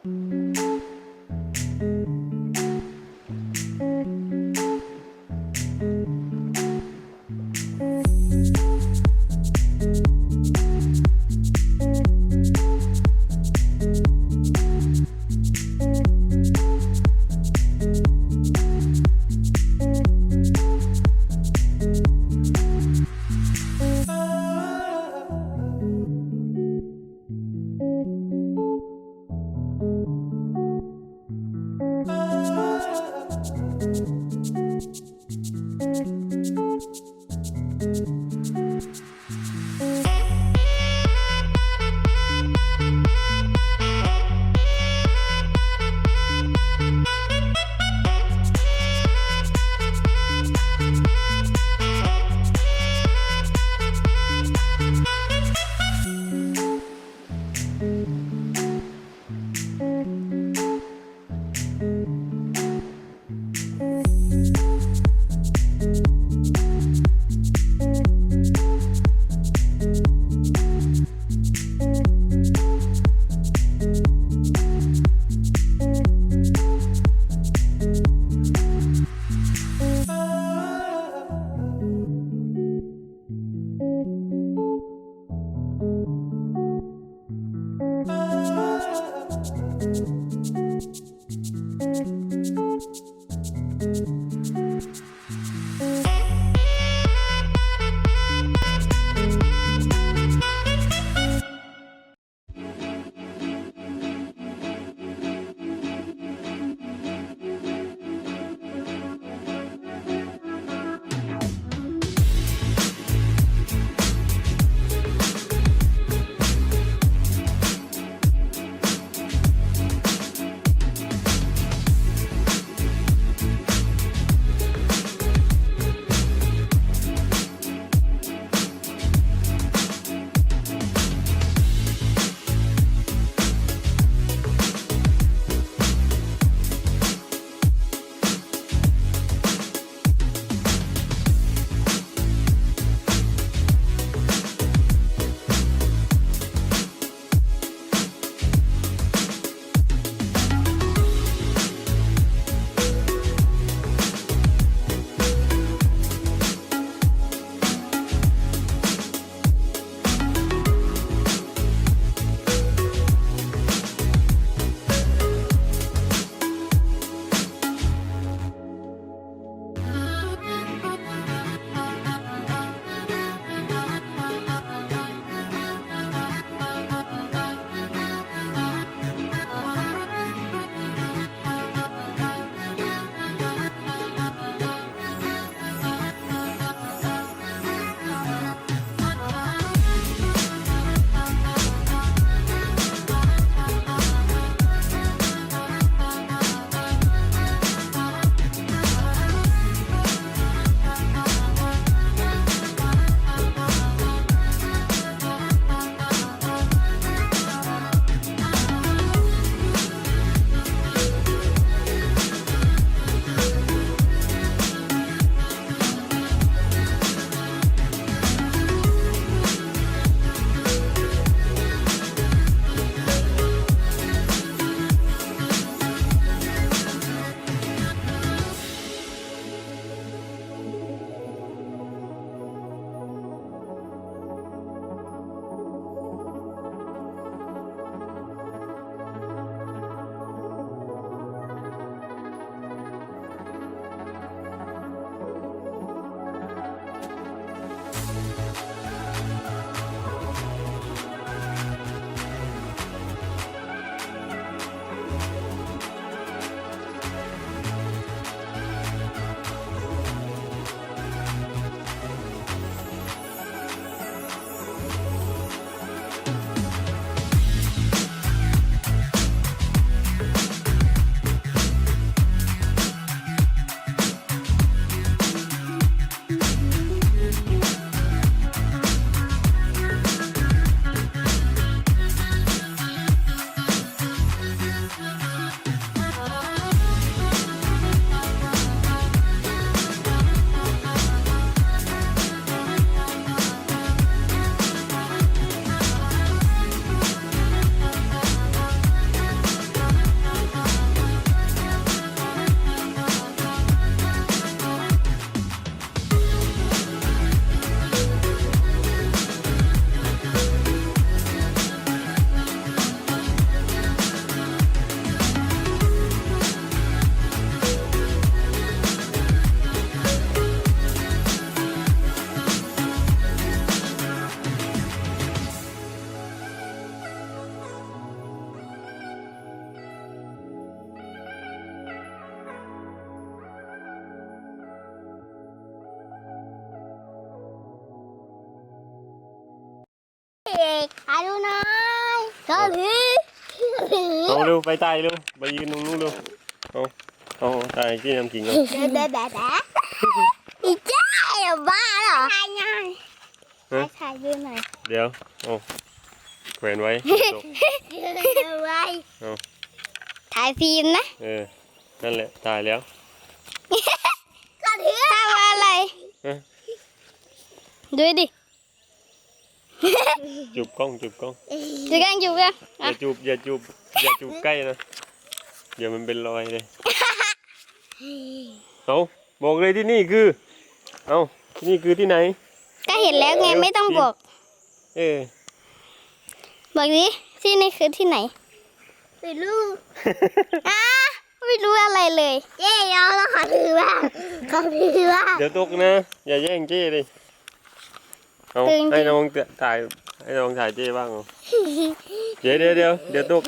อ ก็ถือเอาเร็วไปตายเร็วไปยืนตรงนู้นเร็วเอาตายที่น้ำขิงเอาอีเจ้าบ้าเหรอถ่ายยืนหน่อยเดี๋ยวแขวนไว้ถ่ายฟิล์มนะนั่นแหละตายแล้วก็ถือทำอะไรดูดิจูบกล้องจูบกันอย่าจูบใกล้นะเดี๋ยวมันเป็นรอยเลยเอาบอกเลยที่นี่คือที่นี่คือที่ไหนก็เห็นแล้วไงไม่ต้องบอกบอกดิที่นี่คือที่ไหนไม่รู้ไม่รู้อะไรเลยเจ๊ยอมแล้วขอถือว่าเดี๋ยวตกนะอย่าแย่งเจ๊เลยให้น้องถ่ายเจ๊บ้างเดี๋ยวตก